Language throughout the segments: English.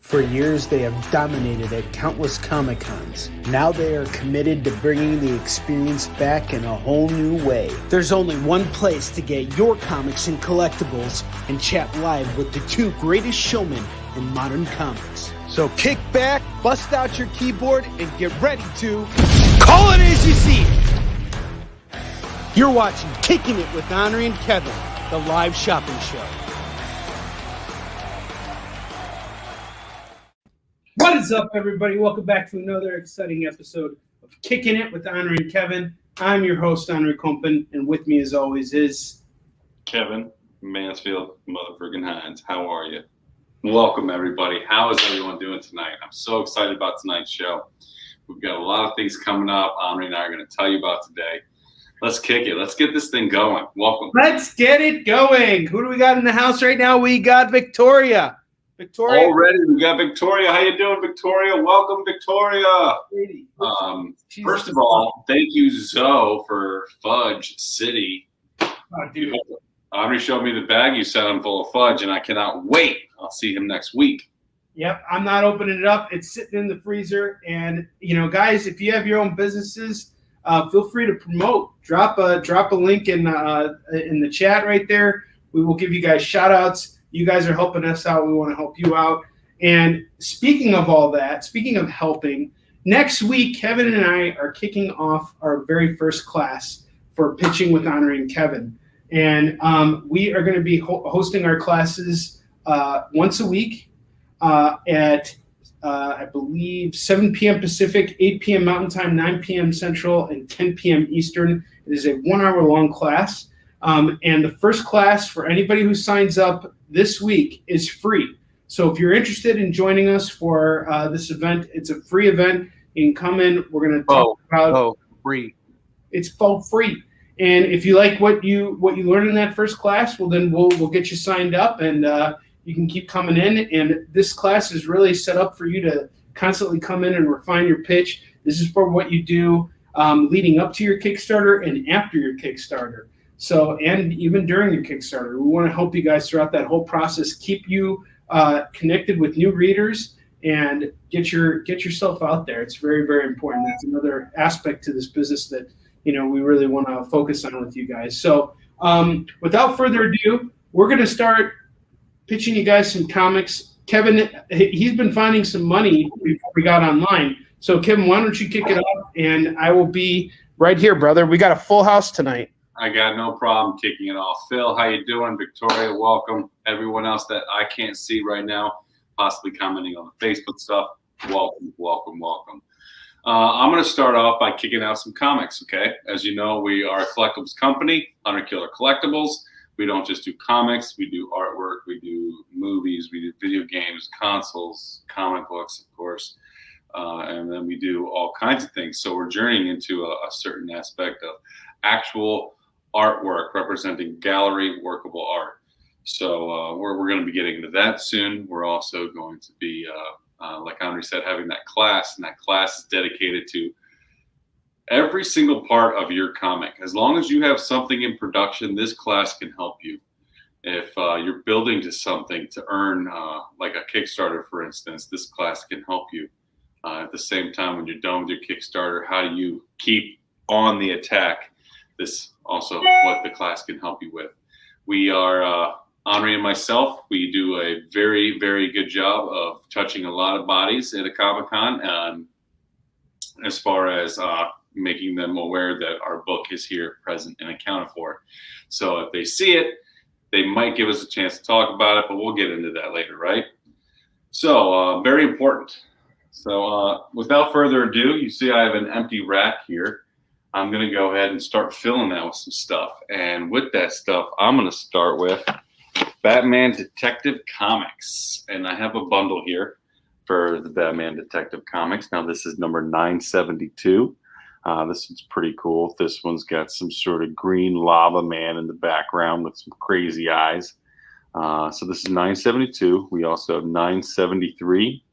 For years, they have dominated at countless Comic Cons. Now they are committed to bringing the experience back in a whole new way. There's only one place to get your comics and collectibles and chat live with the two greatest showmen in modern comics. So kick back, bust out your keyboard, and get ready to call it as you see it. You're watching Kicking It with Onrie and Kevin, the live shopping show. What is up, everybody? Welcome back to another exciting episode of Kicking It with Onrie and Kevin. I'm your host, Onrie Compen, and with me, as always, is Kevin Mansfield, motherfucking Hines. How are you? Welcome, everybody. How is everyone doing tonight? I'm so excited about tonight's show. We've got a lot of things coming up. Onrie and I are going to tell you about today. Let's kick it. Let's get this thing going. Welcome. Let's get it going. Who do we got in the house right now? We got Victoria. Victoria. Already, we got Victoria. How you doing, Victoria? Welcome, Victoria. First of all, thank you, Zoe, for Fudge City. Oh, dude. Onrie showed me the bag you sent him full of fudge, and I cannot wait. I'll see him next week. Yep, I'm not opening it up. It's sitting in the freezer. And, you know, guys, if you have your own businesses, feel free to promote. Drop a link in the chat right there. We will give you guys shout-outs. You guys are helping us out. We want to help you out. And speaking of all that, speaking of helping, next week, Kevin and I are kicking off our very first class for Pitching with Onrie and Kevin. And we are going to be hosting our classes once a week at, I believe, 7 p.m. Pacific, 8 p.m. Mountain Time, 9 p.m. Central, and 10 p.m. Eastern. It is a 1 hour long class. And the first class for anybody who signs up this week is free. So if you're interested in joining us for this event, it's a free event. You can come in. We're going to talk about free. It's full free. And if you like what you learn in that first class, well, then we'll get you signed up, and you can keep coming in. And this class is really set up for you to constantly come in and refine your pitch. This is for what you do leading up to your Kickstarter and after your Kickstarter. So, and even during your Kickstarter, we want to help you guys throughout that whole process, keep you connected with new readers, and get yourself out there. It's very, very important. That's another aspect to this business that, you know, we really want to focus on with you guys. So, without further ado, we're going to start pitching you guys some comics. Kevin, he's been finding some money before we got online. So, Kevin, why don't you kick it off, and I will be right here, brother. We got a full house tonight. I got no problem kicking it off. Phil, how you doing? Victoria, welcome. Everyone else that I can't see right now, possibly commenting on the Facebook stuff, welcome, welcome, welcome. I'm going to start off by kicking out some comics, okay? As you know, we are a collectibles company, 100 Killer Collectibles. We don't just do comics. We do artwork. We do movies. We do video games, consoles, comic books, of course. And then we do all kinds of things. So we're journeying into a certain aspect of actual artwork representing gallery workable art. So we're going to be getting into that soon. We're also going to be, like Onrie said, having that class, and that class is dedicated to every single part of your comic. As long as you have something in production, this class can help you. If you're building to something to earn, like a Kickstarter, for instance, this class can help you. At the same time, when you're done with your Kickstarter, how do you keep on the attack? This also what the class can help you with. We are, Onrie and myself, we do a very, very good job of touching a lot of bodies at a Comic-Con, as far as making them aware that our book is here, present, and accounted for. So if they see it, they might give us a chance to talk about it, but we'll get into that later, right? So very important. So without further ado, you see I have an empty rack here. I'm going to go ahead and start filling that with some stuff. And with that stuff, I'm going to start with Batman Detective Comics. And I have a bundle here for the Batman Detective Comics. Now, this is number 972. This one's pretty cool. This one's got some sort of green lava man in the background with some crazy eyes. So this is 972. We also have 973,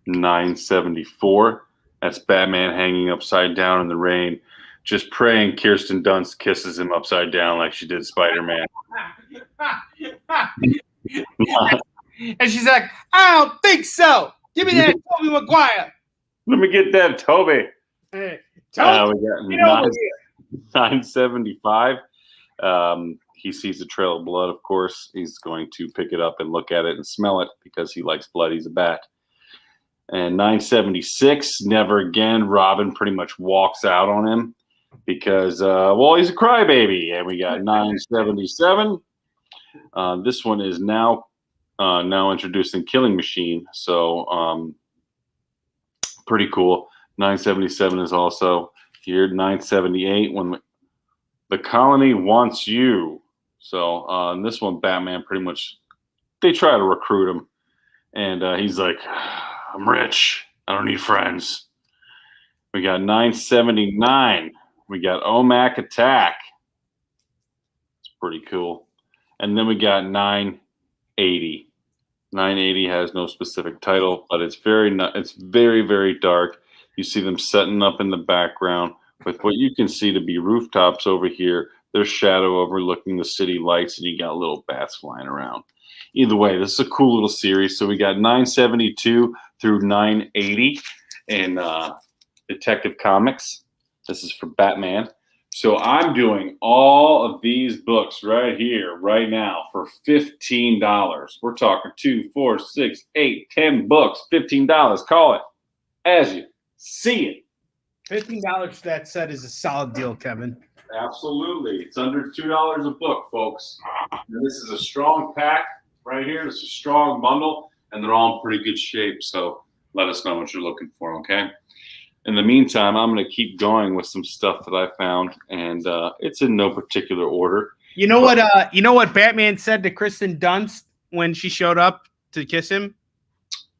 974. That's Batman hanging upside down in the rain, just praying Kirsten Dunst kisses him upside down like she did Spider-Man. And she's like, I don't think so. Give me that Toby Maguire. Let me get that Toby. Hey, We got get over here. 975. He sees a trail of blood, of course. He's going to pick it up and look at it and smell it because he likes blood. He's a bat. And 976, never again. Robin pretty much walks out on him because, he's a crybaby. And we got 977. This one is now introducing Killing Machine. So pretty cool. 977 is also here. 978, when the colony wants you. So in this one, Batman pretty much, they try to recruit him. And he's like, I'm rich. I don't need friends. We got 979. We got OMAC Attack. It's pretty cool. And then we got 980. 980 has no specific title, but it's very, very dark. You see them setting up in the background with what you can see to be rooftops over here. There's shadow overlooking the city lights, and you got little bats flying around. Either way, this is a cool little series. So we got 972 through 980 in Detective Comics. This is for Batman. So I'm doing all of these books right here, right now for $15. We're talking 2, 4, 6, 8, 10 books, $15. Call it as you see it. $15 for that set is a solid deal, Kevin. Absolutely. It's under $2 a book, folks. And this is a strong pack right here. This is a strong bundle, and they're all in pretty good shape. So let us know what you're looking for, okay? In the meantime, I'm going to keep going with some stuff that I found, and it's in no particular order. You know what Batman said to Kristen Dunst when she showed up to kiss him?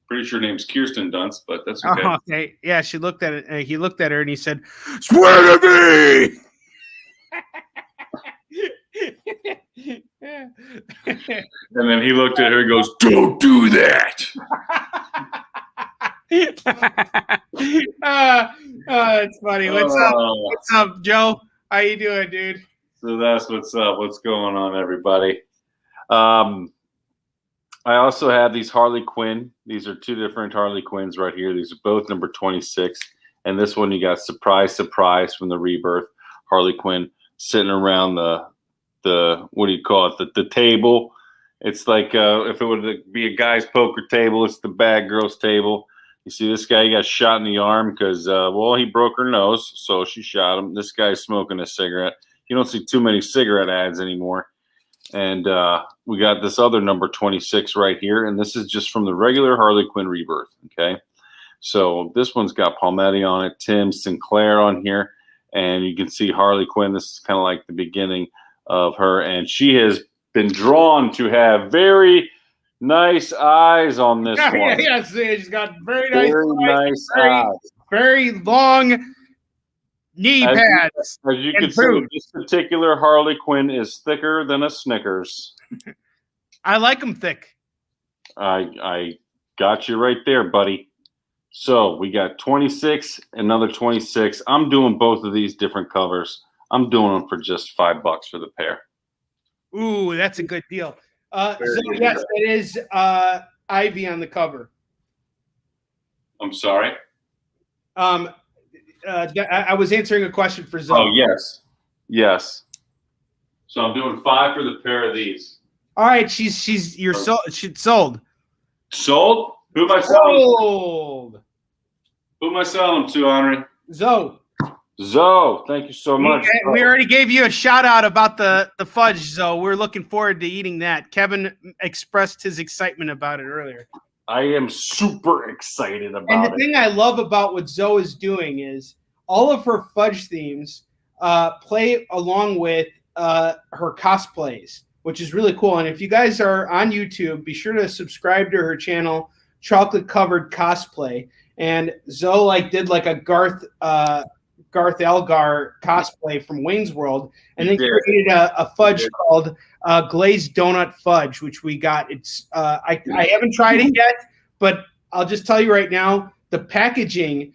Pretty sure her name's Kirsten Dunst, but that's okay. Oh, okay. Yeah, she looked at it. He looked at her and he said, "Swear to me." And then he looked at her and goes, "Don't do that." It's funny. What's up? What's up, Joe? How you doing, dude? So that's what's up. What's going on, everybody? I also have these Harley Quinn. These are two different Harley Quinns right here. These are both number 26. And this one you got surprise, surprise from the Rebirth. Harley Quinn sitting around the what do you call it? The table. It's like if it would be a guy's poker table, it's the bad girl's table. You see this guy, he got shot in the arm because, he broke her nose, so she shot him. This guy's smoking a cigarette. You don't see too many cigarette ads anymore. And we got this other number 26 right here, and this is just from the regular Harley Quinn Rebirth, okay? So this one's got Palmetti on it, Tim Sinclair on here, and you can see Harley Quinn. This is kind of like the beginning of her, and she has been drawn to have very nice eyes on this one. Yeah, she's got very nice eyes. Very long knee pads. As you can see, this particular Harley Quinn is thicker than a Snickers. I like them thick. I got you right there, buddy. So we got 26, another 26. I'm doing both of these different covers. I'm doing them for just $5 for the pair. Ooh, that's a good deal. So yes, it is Ivy on the cover. I'm sorry? I was answering a question for Zoe. Oh, yes. Yes. So I'm doing $5 for the pair of these. All right, she's sold. Sold? Who am I selling? Sold. Who am I selling them to, Onrie? Zoe, thank you so much. We already gave you a shout out about the fudge, Zoe. We're looking forward to eating that. Kevin expressed his excitement about it earlier. I am super excited about it. And the thing I love about what Zoe is doing is all of her fudge themes play along with her cosplays, which is really cool. And if you guys are on YouTube, be sure to subscribe to her channel, Chocolate Covered Cosplay. And Zoe did a Garth Elgar cosplay from Wayne's World, and then created a fudge called Glazed Donut Fudge, which we got. It's I haven't tried it yet, but I'll just tell you right now, the packaging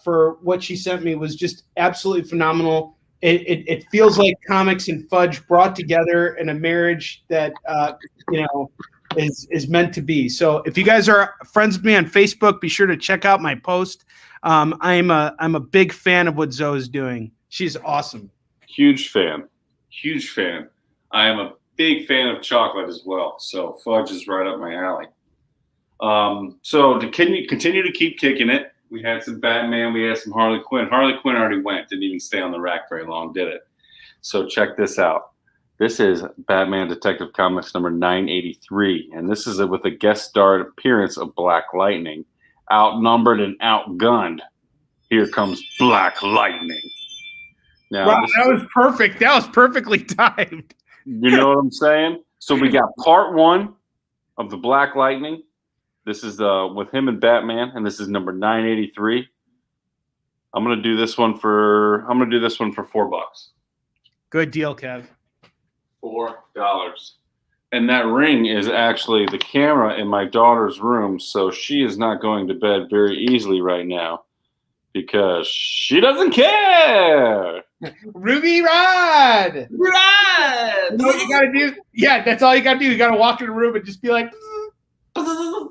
for what she sent me was just absolutely phenomenal. It feels like comics and fudge brought together in a marriage that is meant to be. So if you guys are friends with me on Facebook, be sure to check out my post. I'm a big fan of what Zoe is doing. She's awesome. Huge fan. Huge fan. I am a big fan of chocolate as well. So fudge is right up my alley. So to continue to keep kicking it, we had some Batman, we had some Harley Quinn. Harley Quinn already went, didn't even stay on the rack very long, did it? So check this out. This is Batman Detective Comics number 983, and this is with a guest star appearance of Black Lightning. Outnumbered and outgunned, here comes Black Lightning. Now, wow, that was perfect. That was perfectly timed. You know what I'm saying? So we got part 1 of the Black Lightning. This is with him and Batman, and this is number 983. I'm gonna do this one for $4. Good deal, Kev. $4. And that ring is actually the camera in my daughter's room, so she is not going to bed very easily right now because she doesn't care. Ruby Rod! Rod! You know what you gotta do? Yeah, that's all you gotta do. You gotta walk in the room and just be like, I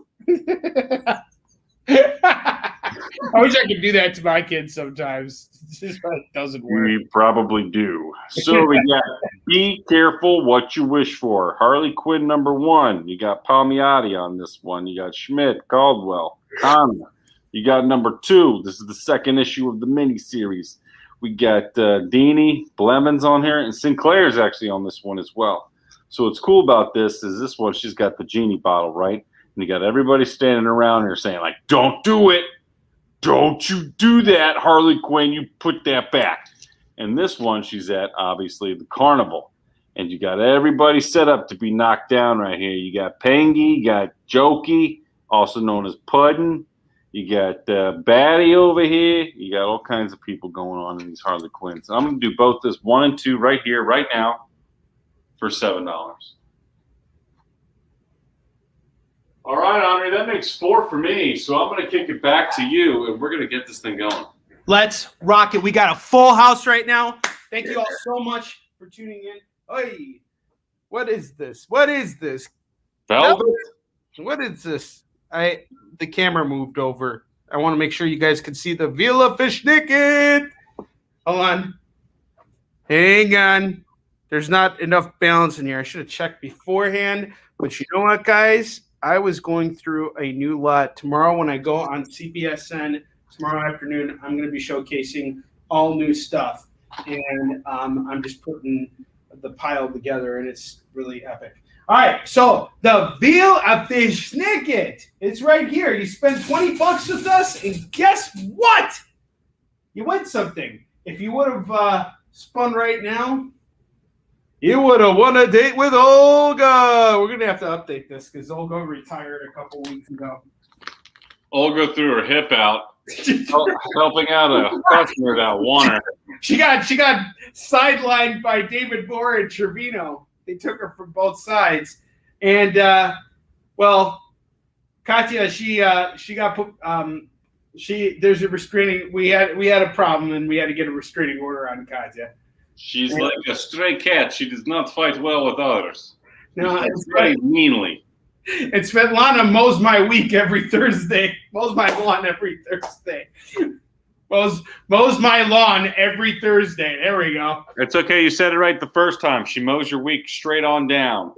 wish I could do that to my kids sometimes. It doesn't work. We probably do. So we got Be Careful What You Wish For. Harley Quinn number 1. You got Palmiotti on this one. You got Schmidt, Caldwell, Conner. You got number 2. This is the second issue of the miniseries. We got Dini, Blevins on here, and Sinclair's actually on this one as well. So what's cool about this is this one, she's got the genie bottle, right? And you got everybody standing around here saying, like, don't do it. Don't you do that, Harley Quinn. You put that back. And this one, she's at, obviously, the carnival. And you got everybody set up to be knocked down right here. You got Pangy, you got Jokey, also known as Puddin'. You got Batty over here. You got all kinds of people going on in these Harley Quinns. So I'm going to do both this 1 and 2 right here, right now, for $7. All right, Onrie, that makes 4 for me. So I'm going to kick it back to you, and we're going to get this thing going. Let's rock it. We got a full house right now. Thank you all so much for tuning in. Hey, what is this? What is this? Velvet? What is this? The camera moved over. I want to make sure you guys can see the Vila Fishnicket. Hold on. Hang on. There's not enough balance in here. I should have checked beforehand. But you know what, guys? I was going through a new lot. Tomorrow when I go on CBSN, tomorrow afternoon, I'm going to be showcasing all new stuff. And I'm just putting the pile together, and it's really epic. All right, so the Veal of Fish Snicket. It's right here. You spend $20 with us, and guess what? You win something. If you would have spun right now, you would have won a date with Olga. We're going to have to update this because Olga retired a couple weeks ago. Olga threw her hip out, helping out a customer that won her. She got sidelined by David Moore and Trevino. They took her from both sides, and Katya, she got put. There's a restraining. We had a problem, and we had to get a restraining order on Katya. She's like a stray cat. She does not fight well with others. No, it's very meanly. And Svetlana mows my week every Thursday. Mows my lawn every Thursday. Mows my lawn every Thursday. There we go. It's okay. You said it right the first time. She mows your week straight on down.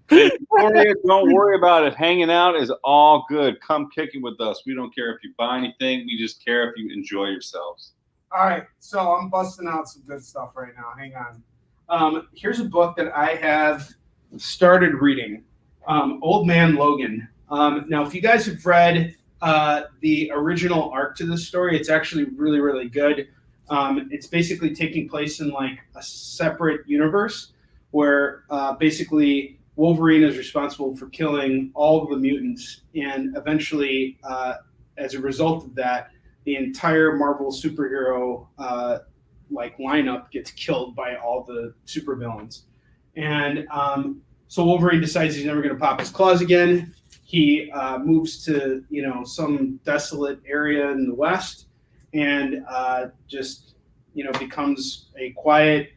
Victoria, don't worry about it. Hanging out is all good. Come kick it with us. We don't care if you buy anything. We just care if you enjoy yourselves. All right. So I'm busting out some good stuff right now. Hang on. Here's a book that I have started reading. Old Man Logan. Now, if you guys have read the original arc to this story, it's actually really, really good. It's basically taking place in like a separate universe where basically Wolverine is responsible for killing all of the mutants, and eventually, as a result of that, the entire Marvel superhero like lineup gets killed by all the supervillains. And so Wolverine decides he's never going to pop his claws again. He moves to, some desolate area in the West, and just, becomes a quiet,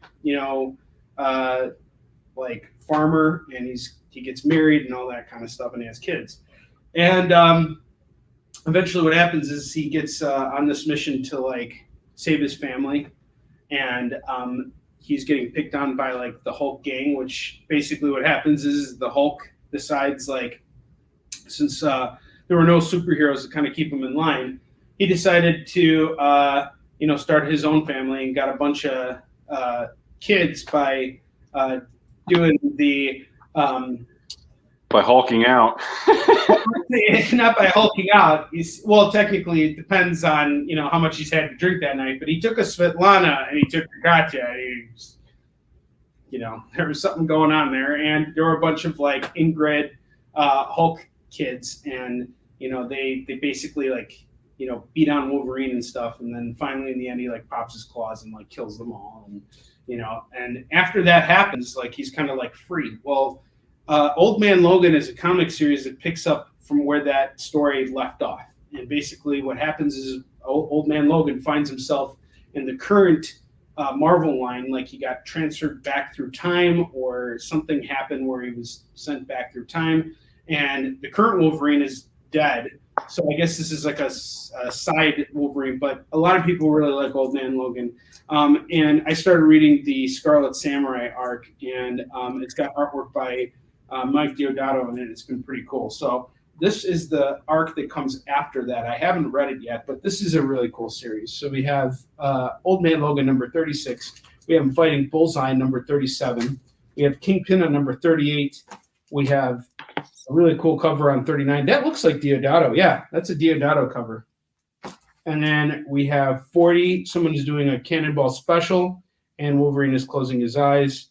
like farmer, and he gets married and all that kind of stuff, and he has kids. And eventually, what happens is he gets on this mission to like save his family, and he's getting picked on by like the Hulk gang. Which basically what happens is the Hulk decides like, since there were no superheroes to kind of keep him in line, he decided to start his own family and got a bunch of kids by doing the by hulking out. not by hulking out. Well, technically it depends on how much he's had to drink that night. But he took a Svetlana and he took a Katya. There was something going on there, and there were a bunch of like inbred Hulk kids, and they basically like beat on Wolverine and stuff, and then finally in the end he like pops his claws and like kills them all, and and after that happens, like he's kind of like free. Well, Old Man Logan is a comic series that picks up from where that story left off, and basically what happens is Old Man Logan finds himself in the current Marvel line, like he got transferred back through time, or something happened where he was sent back through time, and the current Wolverine is dead. So I guess this is like a side Wolverine, but a lot of people really like Old Man Logan. And I started reading the Scarlet Samurai arc, and it's got artwork by Mike Deodato in it. It's been pretty cool. So this is the arc that comes after that. I haven't read it yet, but this is a really cool series. So we have Old Man Logan number 36. We have him fighting Bullseye number 37. We have Kingpin on number 38. We have a really cool cover on 39. That looks like Deodato. Yeah, that's a Deodato cover. And then we have 40. Someone is doing a Cannonball special, and Wolverine is closing his eyes.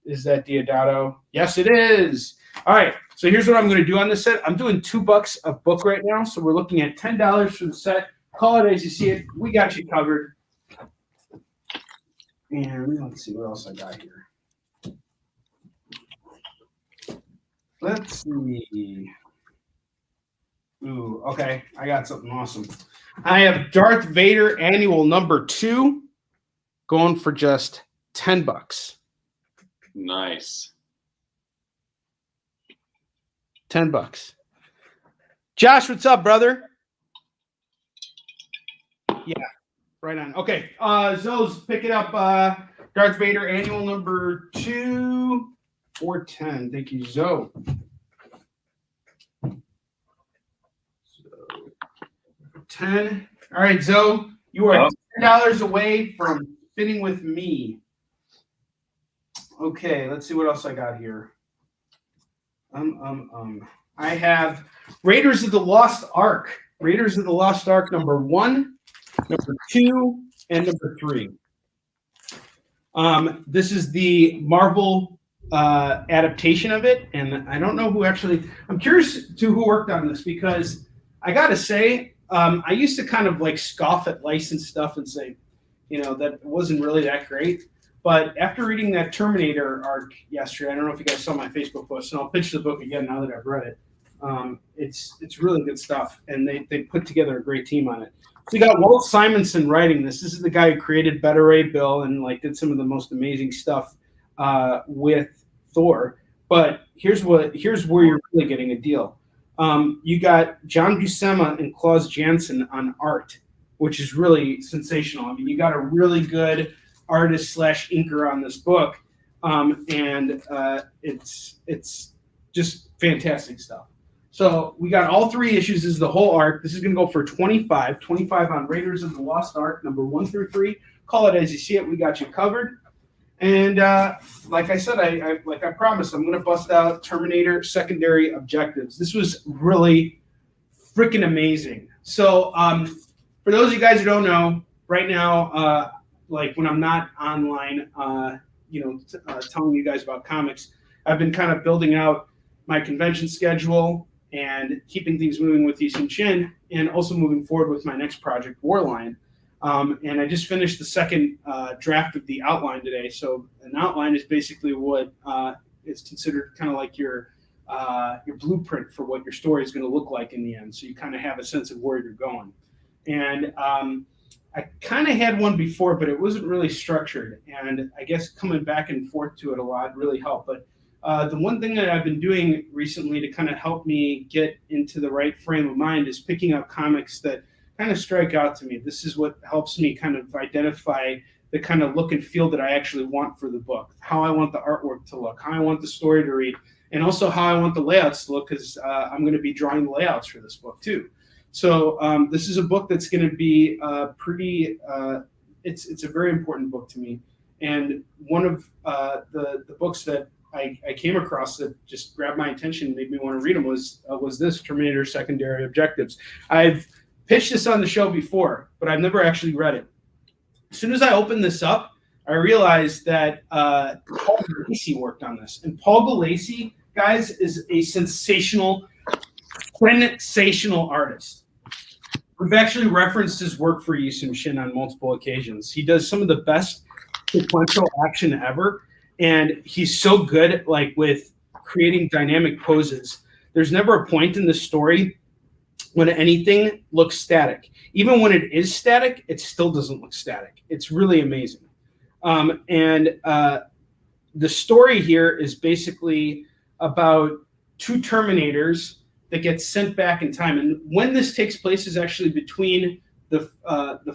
Is that Deodato? Yes, it is. All right. So here's what I'm going to do on this set. I'm doing $2 a book right now. So we're looking at $10 for the set. Call it as you see it. We got you covered. And let's see what else I got here. Let's see. Ooh, okay. I got something awesome. I have Darth Vader Annual number 2 going for just $10. Nice. $10. Josh, what's up, brother? Yeah, right on. Okay. Zoe's picking up Darth Vader Annual number 2 for $10. Thank you, Zoe. So 10. All right, Zoe, you are $10 away from spinning with me. Okay, let's see what else I got here. I have Raiders of the Lost Ark. Raiders of the Lost Ark number 1, number 2, and number 3. This is the Marvel adaptation of it, and I don't know who actually. I'm curious to who worked on this, because I gotta say, I used to kind of like scoff at licensed stuff and say, that it wasn't really that great. But after reading that Terminator arc yesterday, I don't know if you guys saw my Facebook post, and I'll pitch the book again now that I've read it. It's really good stuff, and they put together a great team on it. So you got Walt Simonson writing this. This is the guy who created Better Ray Bill and like did some of the most amazing stuff with Thor. But here's where you're really getting a deal. You got John Buscema and Klaus Janson on art, which is really sensational. I mean, you got a really good artist / inker on this book, and it's just fantastic stuff. So we got all 3 issues. This is the whole arc. This is going to go for $25 on Raiders of the Lost Ark number 1 through 3. Call it as you see it. We got you covered. And like I said, I promised, I'm going to bust out Terminator Secondary Objectives. This was really freaking amazing. So for those of you guys who don't know, right now, like when I'm not online, telling you guys about comics, I've been kind of building out my convention schedule and keeping things moving with Yixin Chin, and also moving forward with my next project, Warline. And I just finished the second draft of the outline today. So an outline is basically what is considered kind of like your blueprint for what your story is going to look like in the end. So you kind of have a sense of where you're going. And I kind of had one before, but it wasn't really structured. And I guess coming back and forth to it a lot really helped. But The one thing that I've been doing recently to kind of help me get into the right frame of mind is picking up comics that kind of strike out to me. This is what helps me kind of identify the kind of look and feel that I actually want for the book, how I want the artwork to look, how I want the story to read, and also how I want the layouts to look, because I'm going to be drawing the layouts for this book too. So this is a book that's going to be pretty. It's a very important book to me, and one of the books that I came across that just grabbed my attention and made me want to read them was this Terminator Secondary Objectives. I've pitched this on the show before, but I've never actually read it. As soon as I opened this up, I realized that Paul Gulacy worked on this. And Paul Gulacy, guys, is a sensational artist. We've actually referenced his work for Yusum Shin on multiple occasions. He does some of the best sequential action ever. And he's so good, like, with creating dynamic poses. There's never a point in the story when anything looks static. Even when it is static, it still doesn't look static. It's really amazing. The story here is basically about two Terminators that get sent back in time. And when this takes place is actually between the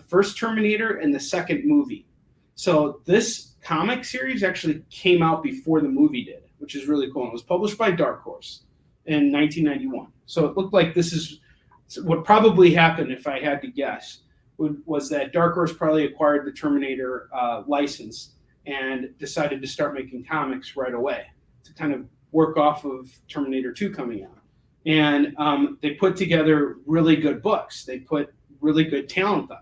first Terminator and the second movie. So this comic series actually came out before the movie did, which is really cool. It was published by Dark Horse in 1991. So it looked like this is what probably happened, if I had to guess, was that Dark Horse probably acquired the Terminator license and decided to start making comics right away to kind of work off of Terminator 2 coming out. And they put together really good books. They put really good talent on.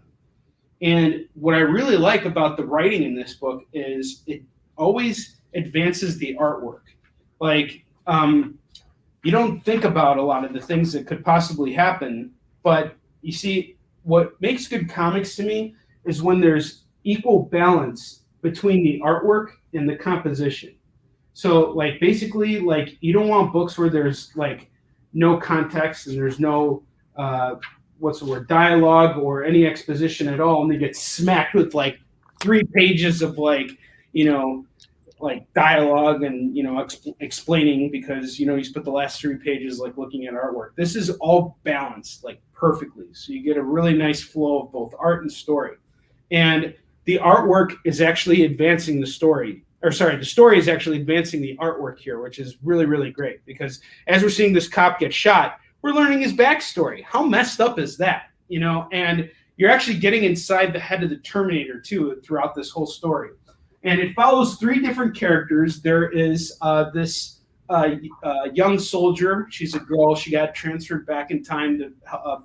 And what I really like about the writing in this book is it always advances the artwork. Like, you don't think about a lot of the things that could possibly happen, but you see, what makes good comics to me is when there's equal balance between the artwork and the composition. So, like, basically, like, you don't want books where there's, like, no context and there's no dialogue or any exposition at all, and they get smacked with like 3 pages of like dialogue and explaining because you spent the last 3 pages like looking at artwork. This is all balanced like perfectly, so you get a really nice flow of both art and story. And the artwork is actually advancing the story. The story is actually advancing the artwork here, which is really, really great because as we're seeing this cop get shot, we're learning his backstory. How messed up is that? And you're actually getting inside the head of the Terminator too throughout this whole story. And it follows 3 different characters. There is this young soldier. She's a girl. She got transferred back in time to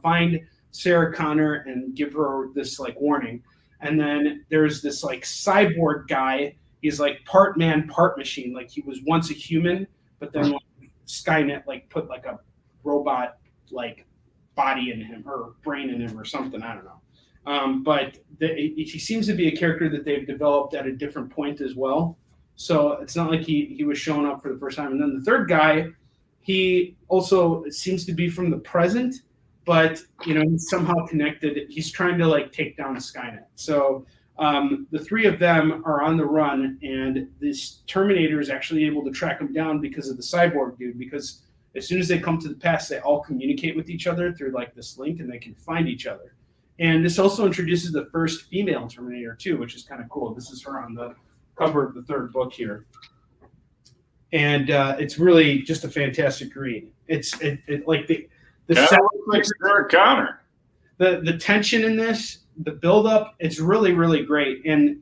find Sarah Connor and give her this like warning. And then there's this like cyborg guy. He's like part man, part machine. Like he was once a human, but then like, Skynet like put like a robot like body in him or brain in him or something. I don't know. But he seems to be a character that they've developed at a different point as well. So it's not like he was showing up for the first time. And then the third guy, he also seems to be from the present, but he's somehow connected. He's trying to like take down Skynet. So the 3 of them are on the run, and this Terminator is actually able to track them down because of the cyborg dude, because as soon as they come to the past, they all communicate with each other through like this link, and they can find each other. And this also introduces the first female Terminator too, which is kind of cool. This is her on the cover of the 3rd book here. And it's really just a fantastic read. It's like the like Sarah Connor. The tension in this, the buildup, it's really, really great. And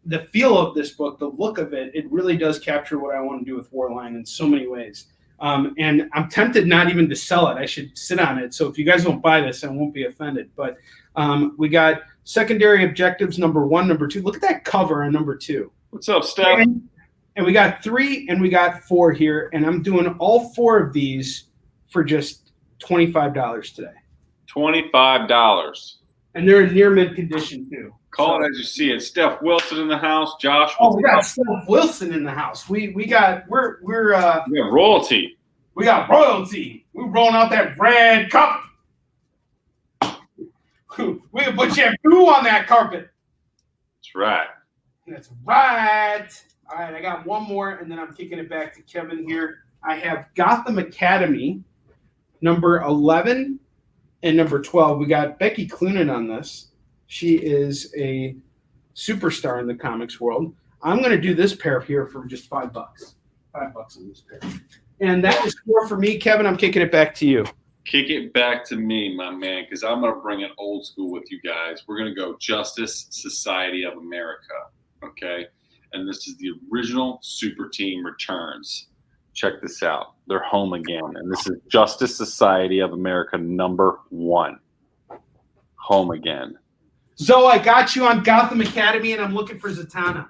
the feel of this book, the look of it, it really does capture what I want to do with Warline in so many ways. And I'm tempted not even to sell it. I should sit on it. So if you guys don't buy this, I won't be offended. But we got Secondary Objectives number 1, number 2. Look at that cover on number 2. What's up, Steph? And we got 3 and we got 4 here. And I'm doing all 4 of these for just $25 today. $25. And they're in near mint condition too. Call it as you see it. Steph Wilson in the house. Josh. Oh, we got Steph Wilson in the house. We're we have royalty. We got royalty. We're rolling out that red cup. We can put shampoo on that carpet. That's right. That's right. All right, I got one more, and then I'm kicking it back to Kevin here. I have Gotham Academy, number 11 and number 12. We got Becky Cloonan on this. She is a superstar in the comics world. I'm going to do this pair here for just $5. $5 on this pair. And that is 4 for me. Kevin, I'm kicking it back to you. Kick it back to me, my man, because I'm going to bring it old school with you guys. We're going to go Justice Society of America, okay? And this is the original super team returns. Check this out. They're home again. And this is Justice Society of America number 1. Home again. Zoe, I got you on Gotham Academy, and I'm looking for Zatanna.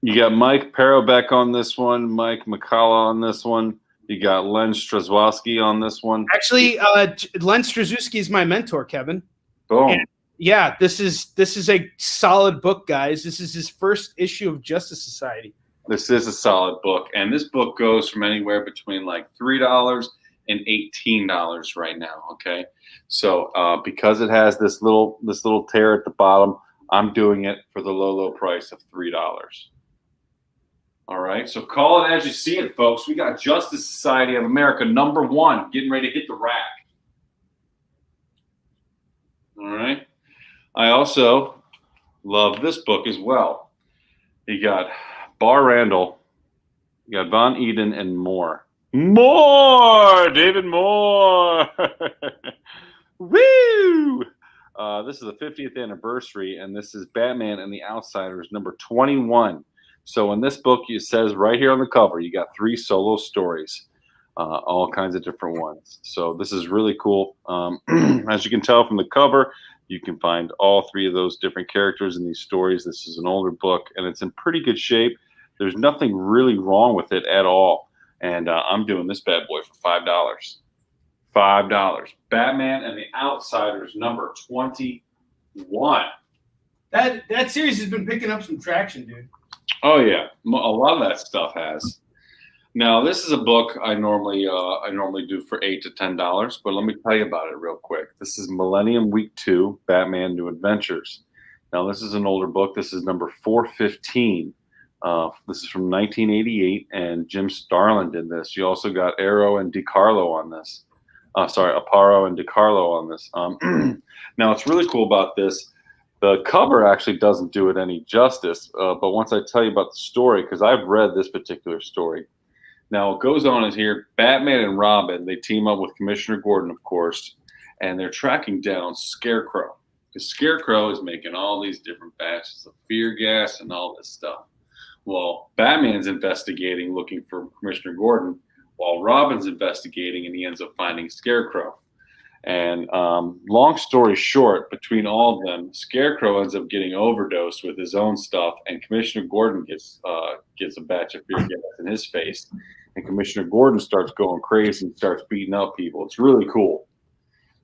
You got Mike Parobeck on this one, Mike McCullough on this one. You got Len Straszewski on this one. Actually, Len Straszewski is my mentor, Kevin. Boom. And yeah, this is a solid book, guys. This is his first issue of Justice Society. This is a solid book, and this book goes from anywhere between like $3 and $18 right now. Okay, so because it has this little tear at the bottom, I'm doing it for the low price of $3. All right, so call it as you see it, folks. We got Justice Society of America number 1 getting ready to hit the rack. All right. I also love this book as well. You got Bar Randall, you got Von Eden, and more. David Moore. Woo! This is the 50th anniversary, and this is Batman and the Outsiders, number 21. So in this book, it says right here on the cover, you got 3 solo stories, all kinds of different ones. So this is really cool. As you can tell from the cover, you can find all 3 of those different characters in these stories. This is an older book, and it's in pretty good shape. There's nothing really wrong with it at all. And I'm doing this bad boy for $5. $5. Batman and the Outsiders, number 21. That series has been picking up some traction, dude. Oh yeah, a lot of that stuff has. Now this is a book I normally do for $8 to $10, but let me tell you about it real quick. This is Millennium Week 2, Batman New Adventures. Now this is an older book. This is number 415. This is from 1988, and Jim Starlin did this. You also got Arrow and DiCarlo on this. Aparo and DiCarlo on this. Now what's really cool about this, the cover actually doesn't do it any justice, but once I tell you about the story, because I've read this particular story. Now, what goes on is here, Batman and Robin, they team up with Commissioner Gordon, of course, and they're tracking down Scarecrow. Because Scarecrow is making all these different batches of fear gas and all this stuff. Well, Batman's investigating, looking for Commissioner Gordon, while Robin's investigating, and he ends up finding Scarecrow. And long story short, between all of them, Scarecrow ends up getting overdosed with his own stuff, and Commissioner Gordon gets a batch of fear gas in his face. And Commissioner Gordon starts going crazy and starts beating up people. It's really cool.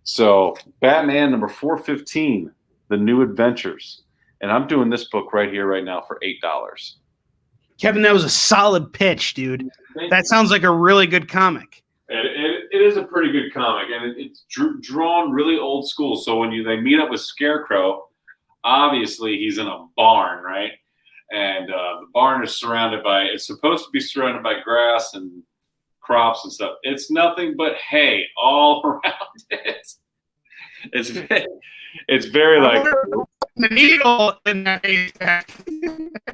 So Batman number 415, The New Adventures. And I'm doing this book right here, right now for $8. Kevin, that was a solid pitch, dude. That sounds like a really good comic. It is a pretty good comic, and it's drawn really old school. So when they meet up with Scarecrow, obviously he's in a barn, right? And the barn is it's supposed to be surrounded by grass and crops and stuff. It's nothing but hay all around it. It's very like the needle in that haystack.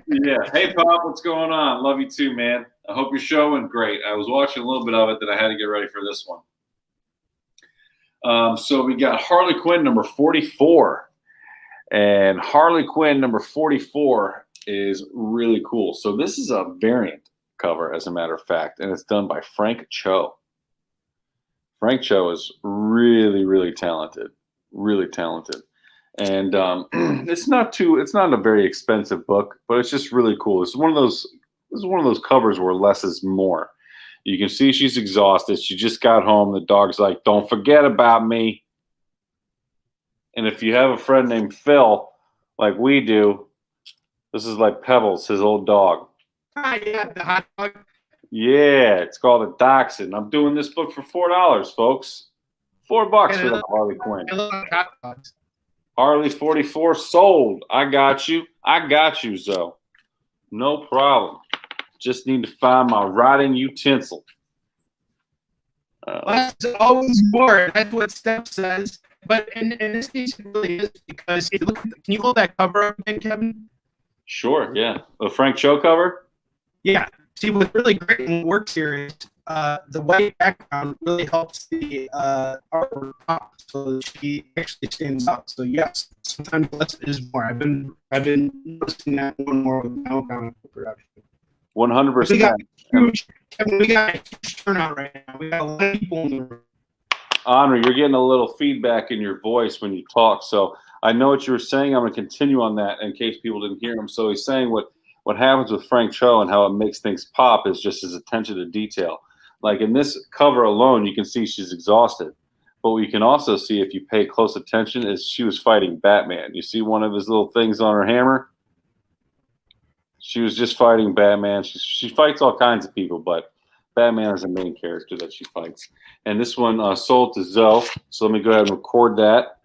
Yeah. Hey, Pop, what's going on? Love you too, man. I hope your show went great. I was watching a little bit of it that I had to get ready for this one. So we got Harley Quinn number 44. And Harley Quinn number 44 is really cool. So this is a variant cover, as a matter of fact, and it's done by Frank Cho. Frank Cho is really, really talented. Really talented. And it's not a very expensive book, but it's just really cool. This is one of those covers where less is more. You can see she's exhausted. She just got home. The dog's like, "Don't forget about me." And if you have a friend named Phil, like we do, this is like Pebbles, his old dog. Yeah, the hot dog. Yeah, it's called a Dachshund. I'm doing this book for $4, folks. $4 for the Harley Quinn. I love hot dogs. Harley 44 sold. I got you. I got you, Zoe. No problem. Just need to find my writing utensil. Less is always more. That's what Steph says. But in this case, it really is because if you look, can you hold that cover up again, Kevin? Sure, yeah. The Frank Cho cover? Yeah. See, what's really great and works here is the white background really helps the artwork pop, so she actually stands out. So yes, sometimes less is more. I've been noticing that more and more with my own comic book production. 100%. Kevin, we got a huge turnout right now. We got a lot of people in the room. Onrie, you're getting a little feedback in your voice when you talk, so I know what you were saying. I'm going to continue on that in case people didn't hear him. So he's saying what happens with Frank Cho and how it makes things pop is just his attention to detail. Like in this cover alone, you can see she's exhausted. But what you can also see if you pay close attention is she was fighting Batman. You see one of his little things on her hammer? She was just fighting Batman. She fights all kinds of people, but Batman is the main character that she fights. And this one sold to Zoe. So let me go ahead and record that.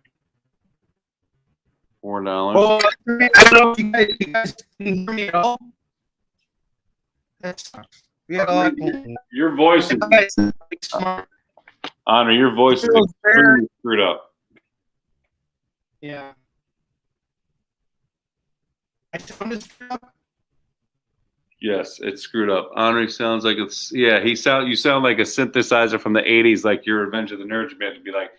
$4. Well, I don't know if you guys can hear me at all. That sucks. We had a lot of your voice is smart. Onrie, your voice is extremely screwed up. Yeah. I sounded screwed up. Yes, it's screwed up. Onrie sounds like it's you sound like a synthesizer from the 80s, like your Revenge of the Nerds band to be like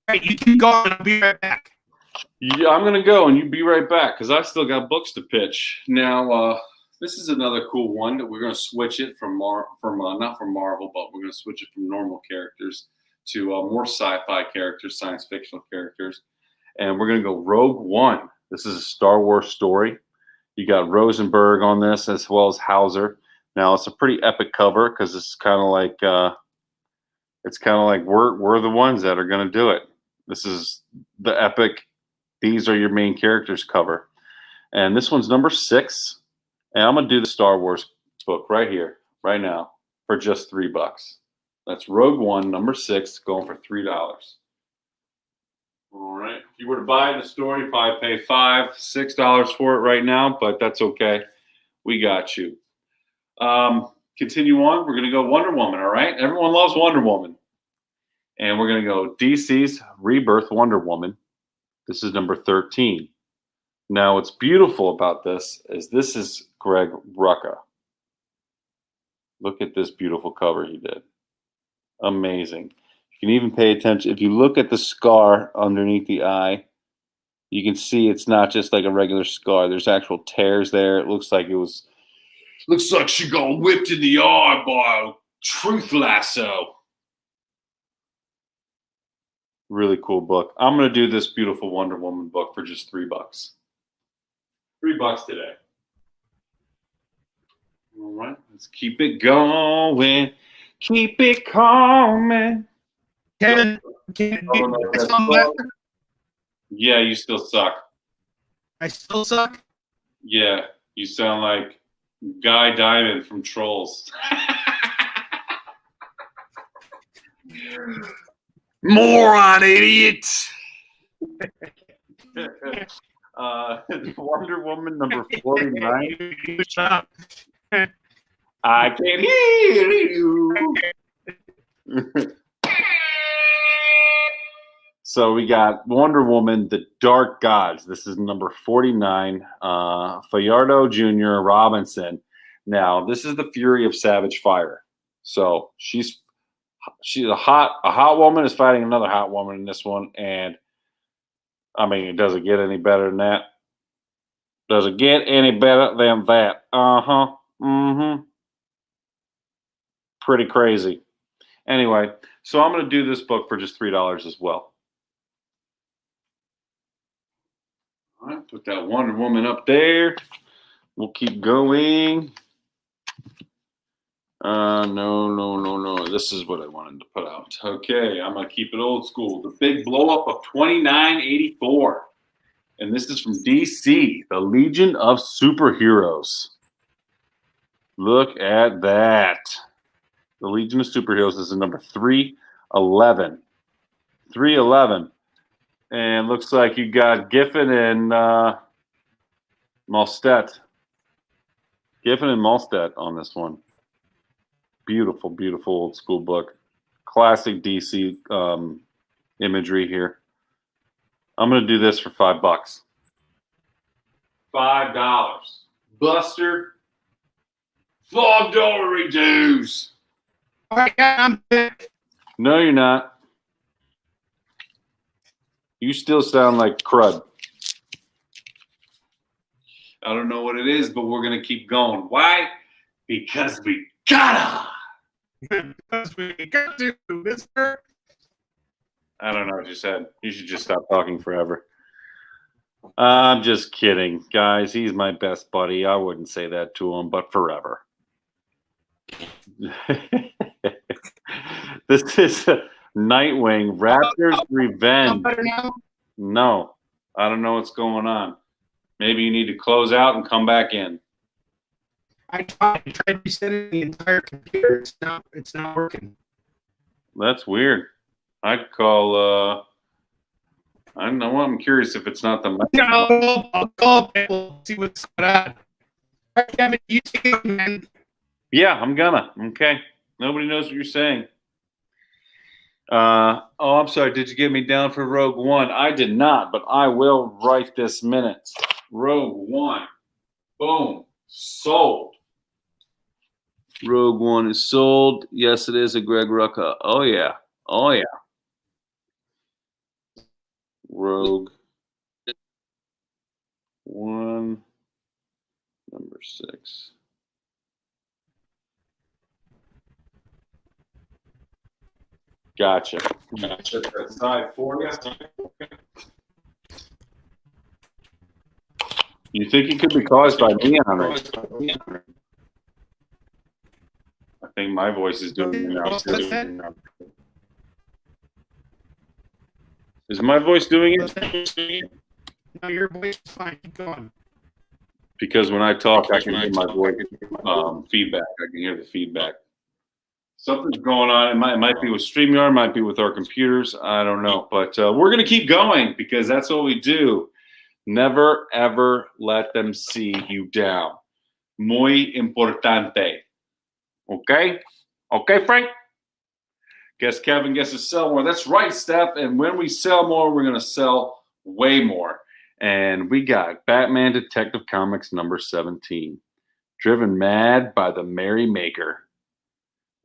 Right, you keep going, I'll be right back. Yeah, I'm gonna go and you be right back because I still got books to pitch. Now this is another cool one that we're gonna switch it from not from Marvel, but we're gonna switch it from normal characters to more sci-fi characters, science fictional characters. And we're gonna go Rogue One. This is a Star Wars story. You got Rosenberg on this as well as Hauser. Now it's a pretty epic cover because it's kind of like we're the ones that are going to do it. This is the epic. These are your main characters cover, and this one's number 6. And I'm gonna do the Star Wars book right here, right now, for just $3. That's Rogue One, number 6, going for $3. All right. If you were to buy the story, you'd probably pay $5, $6 for it right now, but that's okay. We got you. Continue on. We're going to go Wonder Woman, all right? Everyone loves Wonder Woman. And we're going to go DC's Rebirth Wonder Woman. This is number 13. Now, what's beautiful about this is Greg Rucka. Look at this beautiful cover he did. Amazing. You can even pay attention. If you look at the scar underneath the eye, you can see it's not just like a regular scar. There's actual tears there. It looks like she got whipped in the eye by a truth lasso. Really cool book. I'm going to do this beautiful Wonder Woman book for just $3. $3 today. All right, let's keep it going. Keep it coming. Yeah, you still suck. I still suck? Yeah, you sound like Guy Diamond from Trolls. Moron, idiot! Wonder Woman number 49. I can hear you. So we got Wonder Woman, The Dark Gods. This is number 49. Fajardo Jr. Robinson. Now, this is the Fury of Savage Fire. So she's a hot woman is fighting another hot woman in this one, and I mean, does it get any better than that? Does it get any better than that? Pretty crazy. Anyway, so I'm going to do this book for just $3 as well. All right, put that Wonder Woman up there. We'll keep going. No. This is what I wanted to put out. Okay, I'm going to keep it old school. The Big Blow Up of 2984. And this is from DC, the Legion of Superheroes. Look at that. The Legion of Superheroes is in number 311. 311. And looks like you got Giffen and Malstedt. Giffen and Malstedt on this one. Beautiful, beautiful old school book. Classic DC imagery here. I'm going to do this for $5. $5. Buster. $5 reduce. All right, I'm back. No, you're not. You still sound like crud. I don't know what it is, but we're going to keep going. Why? Because we gotta. Because we got to, mister. I don't know what you said. You should just stop talking forever. I'm just kidding. Guys, he's my best buddy. I wouldn't say that to him, but forever. This is Nightwing, Raptors Revenge. No, I don't know what's going on. Maybe you need to close out and come back in. I tried resetting the entire computer. It's not working. That's weird. I'd call. I don't know. I'm curious if it's not the mic. No, I'll call people, see what's going on. All right, Kevin, you too, man. Yeah, I'm gonna. Okay. Nobody knows what you're saying. Oh, I'm sorry. Did you get me down for Rogue One? I did not, but I will right this minute. Rogue One. Boom. Sold. Rogue One is sold. Yes, it is a Greg Rucka. Oh, yeah. Oh, yeah. Rogue One, number 6. Gotcha. Gotcha. That side for you. You think it could be caused by me, Onrie? I think my voice is doing it now. Is my voice doing it? No, your voice is fine. Keep going. Because when I talk, I can hear my voice feedback. I can hear the feedback. Something's going on. It might be with StreamYard, might be with our computers. I don't know. But we're going to keep going because that's what we do. Never, ever let them see you down. Muy importante. Okay? Okay, Frank? Guess Kevin gets to sell more. That's right, Steph. And when we sell more, we're going to sell way more. And we got Batman Detective Comics number 17. Driven mad by the Merry Maker.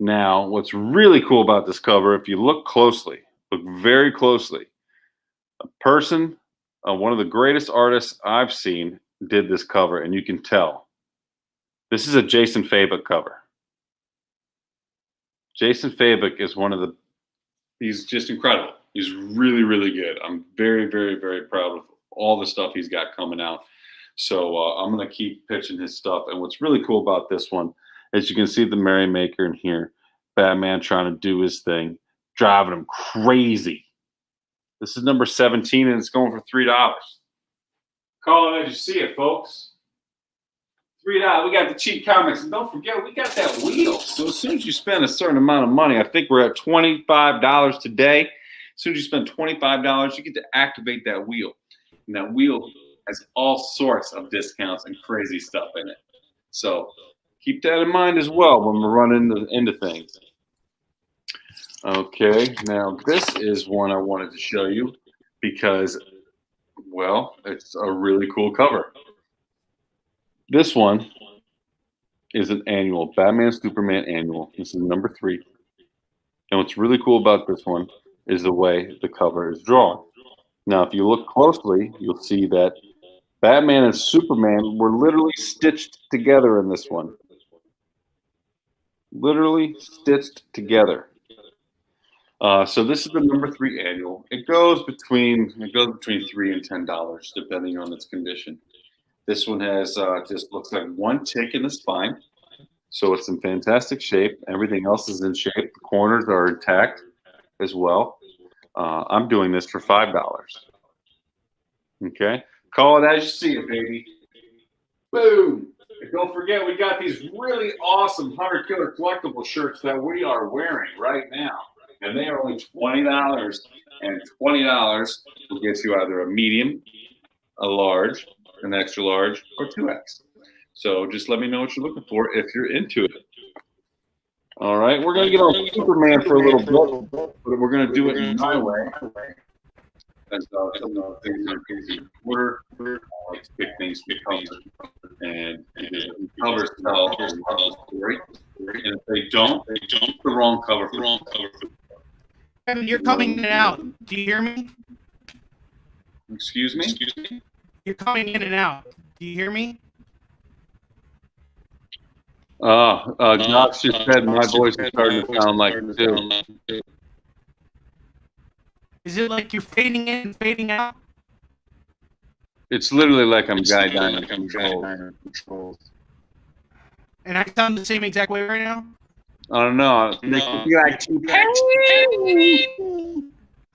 Now, what's really cool about this cover, if you look closely, look very closely, a person, one of the greatest artists I've seen, did this cover, and you can tell. This is a Jason Fabok cover. Jason Fabok is he's just incredible. He's really, really good. I'm very, very, very proud of all the stuff he's got coming out. So I'm going to keep pitching his stuff. And what's really cool about this one, as you can see the Merrymaker in here, Batman trying to do his thing, driving him crazy. This is number 17, and it's going for $3. Call it as you see it, folks. $3. We got the cheap comics. And don't forget, we got that wheel. So as soon as you spend a certain amount of money, I think we're at $25 today. As soon as you spend $25, you get to activate that wheel. And that wheel has all sorts of discounts and crazy stuff in it. So keep that in mind as well when we're running into things. Okay, now this is one I wanted to show you because, well, it's a really cool cover. This one is an annual, Batman Superman annual. This is number 3. And what's really cool about this one is the way the cover is drawn. Now, if you look closely, you'll see that Batman and Superman were literally stitched together in this one. Literally stitched together. So this is the number 3 annual. It goes between $3 and $10, depending on its condition. This one has just looks like one tick in the spine. So it's in fantastic shape. Everything else is in shape. The corners are intact as well. I'm doing this for $5. Okay. Call it as you see it, baby. Boom. And don't forget, we got these really awesome 100 Killer collectible shirts that we are wearing right now. And they are only $20. And $20 will get you either a medium, a large, an extra large, or 2X. So just let me know what you're looking for if you're into it. All right, we're going to get on Superman for a little bit, but we're going to do it in my way. As some of the things are easy to order, let's pick things to cover. And the covers tell a story. And if they don't, the wrong cover. Kevin, you're coming in and out. Do you hear me? Excuse me? You're coming in and out. Do you hear me? Josh just said my voice is starting to sound like it too. Is it like you're fading in and fading out? It's literally like I'm Guy Diamond controls. And I sound the same exact way right now? I don't know. All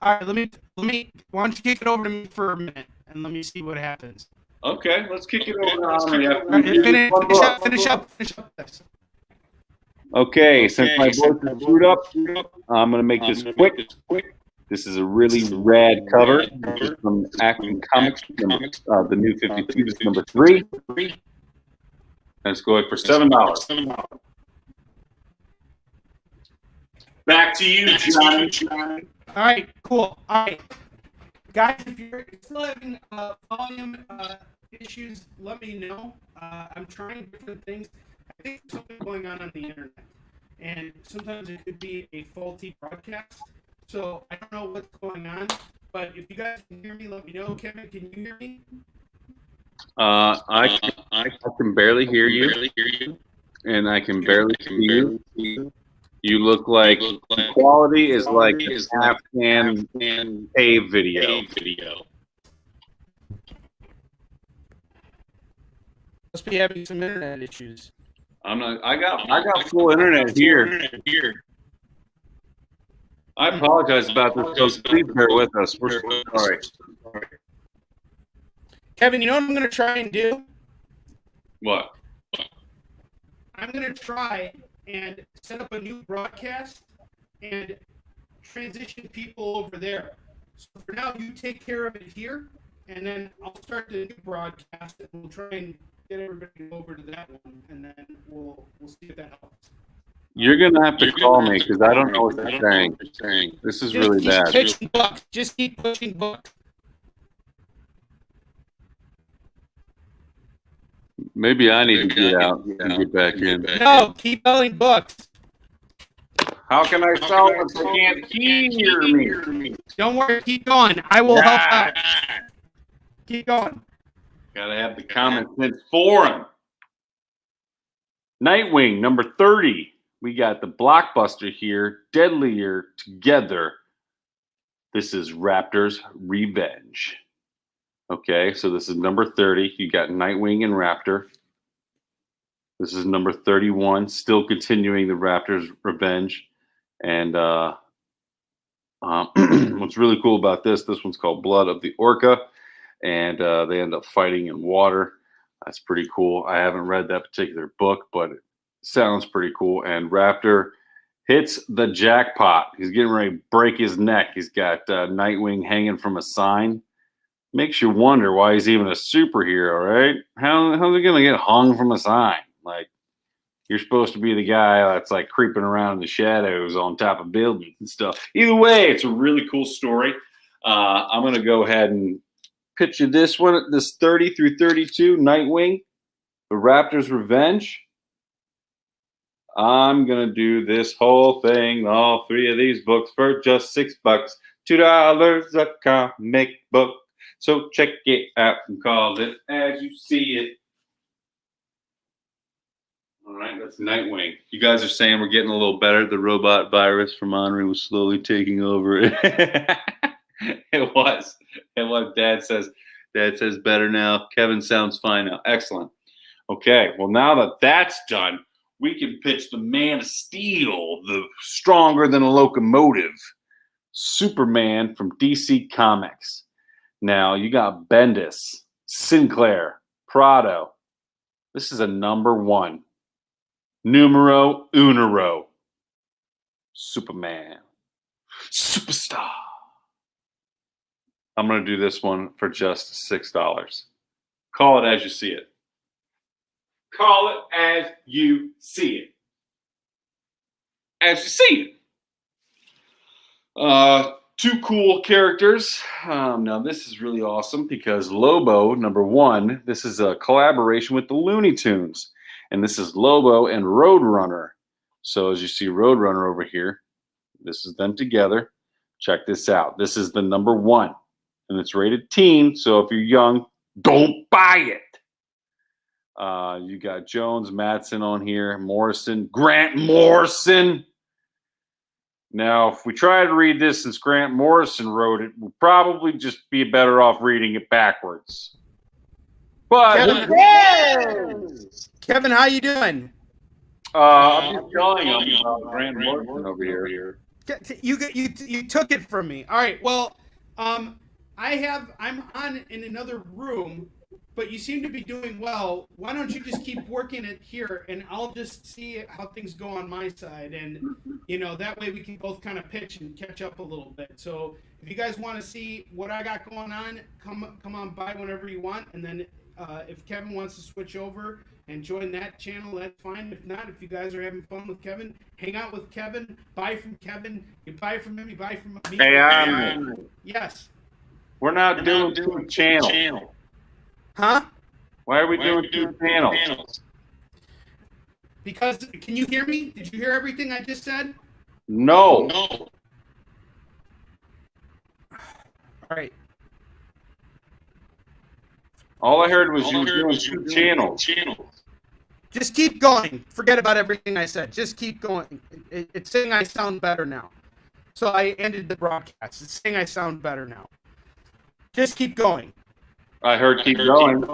right, let me. Why don't you kick it over to me for a minute and let me see what happens. Okay, let's kick it over to Onrie. Finish up this. Okay, since my voice is screwed up, I'm gonna make this quick. This is a really rad cover from Action Comics. The new 52 is number 3. And it's going for $7. Back to you, John. All right, cool. All right, guys, if you're still having volume issues, let me know. I'm trying different things. I think there's something going on the internet, and sometimes it could be a faulty broadcast. So I don't know what's going on, but if you guys can hear me, let me know. Kevin, can you hear me? I can barely hear you, and I can barely see you. You look like the quality is like an Afghan cave video. Must be having some internet issues. I got full internet here. I apologize about this, folks. Please bear with us. We're sorry. Kevin, you know what I'm going to try and do? What? I'm going to try and set up a new broadcast and transition people over there. So for now, you take care of it here, and then I'll start the new broadcast, and we'll try and get everybody over to that one, and then we'll see if that helps. You're gonna have to call me because I don't know what you're saying. This is really bad. Just keep pushing books. Maybe I need to get out and get back in. No, keep selling books. How can I sell if they can't hear me? Don't worry, keep going. I will help out. Keep going. Gotta have the common sense forum. Nightwing, number 30. We got the blockbuster here, Deadlier Together. This is Raptor's Revenge. Okay, so this is number 30. You got Nightwing and Raptor. This is number 31, still continuing the Raptor's Revenge. And what's really cool about this one's called Blood of the Orca. And they end up fighting in water. That's pretty cool. I haven't read that particular book, but it sounds pretty cool. And Raptor hits the jackpot. He's getting ready to break his neck. He's got Nightwing hanging from a sign. Makes you wonder why he's even a superhero, right? How's he going to get hung from a sign? Like, you're supposed to be the guy that's like creeping around in the shadows on top of buildings and stuff. Either way, it's a really cool story. I'm going to go ahead and pitch you this one, this 30 through 32, Nightwing, The Raptor's Revenge. I'm going to do this whole thing, all 3 of these books for just $6. $2 a comic book. So check it out and call it as you see it. All right, that's Nightwing. You guys are saying we're getting a little better. The robot virus from Onrie was slowly taking over. It was. Dad says better now. Kevin sounds fine now. Excellent. Okay, well, now that that's done, we can pitch the Man of Steel, the stronger than a locomotive, Superman from DC Comics. Now, you got Bendis, Sinclair, Prado. This is a number 1. Numero unero. Superman. Superstar. I'm going to do this one for just $6. Call it as you see it. Call it as you see it. As you see it. Two cool characters. Now this is really awesome because Lobo, number one, this is a collaboration with the Looney Tunes. And this is Lobo and Roadrunner. So as you see Roadrunner over here, this is them together. Check this out. This is the number one. And it's rated teen. So if you're young, don't buy it. You got Jones, Madsen on here, Morrison, Grant Morrison. Now, if we try to read this since Grant Morrison wrote it, we'll probably just be better off reading it backwards. But Kevin, how you doing? I'm just telling him about Grant Morrison over here. You took it from me. All right. Well, I'm on in another room, but you seem to be doing well. Why don't you just keep working it here, and I'll just see how things go on my side, and that way we can both kind of pitch and catch up a little bit. So if you guys want to see what I got going on, come on by whenever you want, and then if Kevin wants to switch over and join that channel, that's fine. If not, if you guys are having fun with Kevin, hang out with Kevin, buy from Kevin, you buy from him, you buy from me. Hey, yes. We're not doing two channels. Huh? Why are we doing two channels? Because, can you hear me? Did you hear everything I just said? No. All right. All I heard was you were doing two channels. Just keep going. Forget about everything I said. Just keep going. It's saying I sound better now. So I ended the broadcast. It's saying I sound better now. Just keep going. I heard keep going.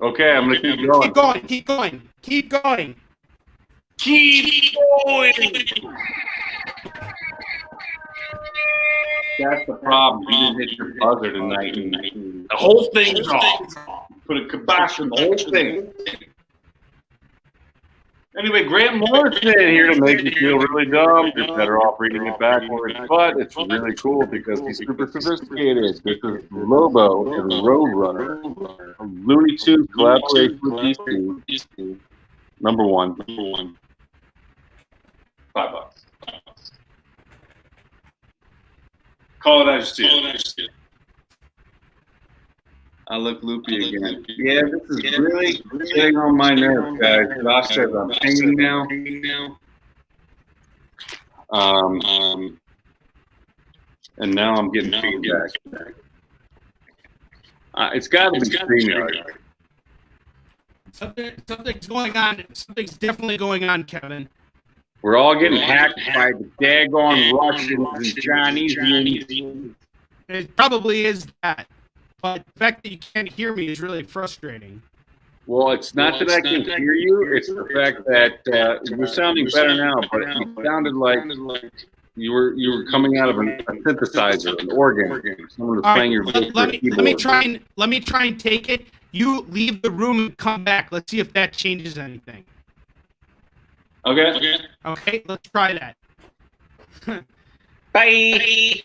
Okay, I'm going to keep going. Keep going. Keep going. Keep going. Keep going. That's the problem. You didn't hit your buzzer tonight. The whole thing's off. Put a kibosh on the whole thing. Anyway, Grant Morrison here to make you feel really dumb. You're better off reading it backwards, but it's really cool because he's super sophisticated. This is Lobo and Roadrunner. Looney Tunes collaboration with DC. Number one. $5. Call it as you see it. I look loopy again. Yeah, this is really getting on my nerves, guys. Josh says I'm hanging now. And now I'm getting feedback. It's got to be StreamYard. Something's going on. Something's definitely going on, Kevin. We're all getting hacked by the daggone Russians and Chinese. It probably is that. But the fact that you can't hear me is really frustrating. Well, it's not that I can hear you. It's the fact that you're sounding better now, but it sounded like you were coming out of a synthesizer, an organ. Someone was playing your voice. Let me try and take it. You leave the room and come back. Let's see if that changes anything. Okay. Okay, let's try that. Bye.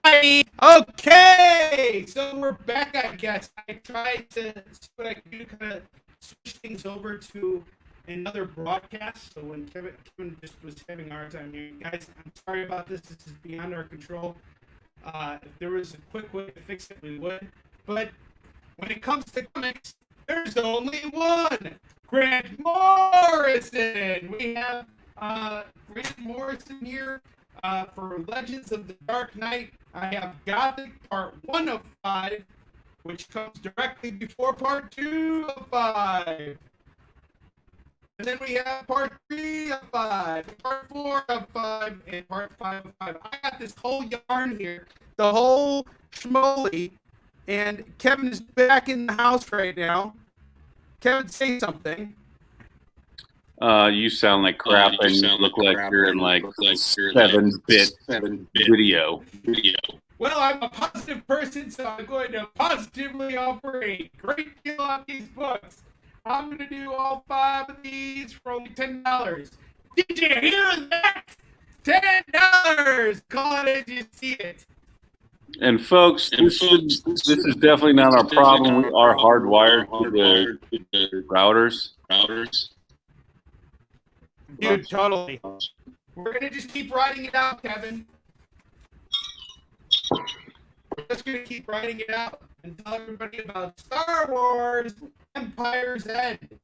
Bye. Okay, so we're back, I guess. I tried to see what I could do, kind of switch things over to another broadcast. So when Kevin just was having a hard time here, guys, I'm sorry about this. This is beyond our control. If there was a quick way to fix it, we would. But when it comes to comics, there's only one. Grant Morrison. We have Grant Morrison here for Legends of the Dark Knight. I have Gothic Part 1 of 5, which comes directly before Part 2 of 5. And then we have Part 3 of 5, Part 4 of 5, and Part 5 of 5. I got this whole yarn here, the whole schmoly, and Kevin is back in the house right now. Kevin, say something. You sound like crap, and you look like you're in like 7-bit video. Well, I'm a positive person, so I'm going to positively offer a great deal on these books. I'm going to do all 5 of these for only $10. Did you hear that? $10! Call it as you see it. And folks, this is definitely not our problem. We are hardwired to the routers. Dude, totally. We're gonna just keep writing it out, Kevin. We're just gonna keep writing it out and tell everybody about Star Wars: Empire's End.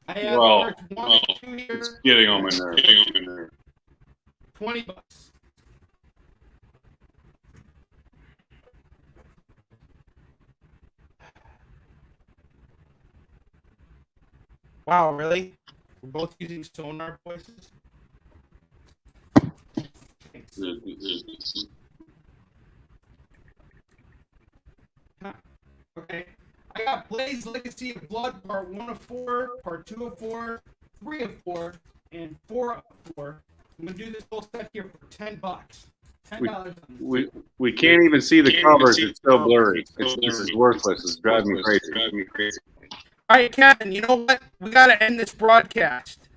I have parts 1 and 2 here. It's getting on my nerves. $20. Wow, really? We're both using sonar voices? Huh. Okay. I got Blaze Legacy of Blood, Part 1 of 4, Part 2 of 4, 3 of 4, and 4 of 4. I'm going to do this whole set here for $10. $10. We can't even see the covers. It's so blurry. This is worthless. It's driving me crazy. All right, Kevin, you know what? We got to end this broadcast.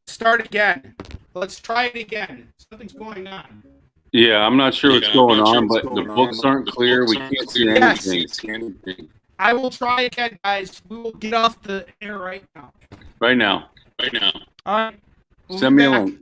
Start again. Let's try it again. Something's going on. Yeah, I'm not sure what's going on, but the books aren't clear. We can't see anything. I will try again, guys. We will get off the air right now. Right now. All right. Send me a link.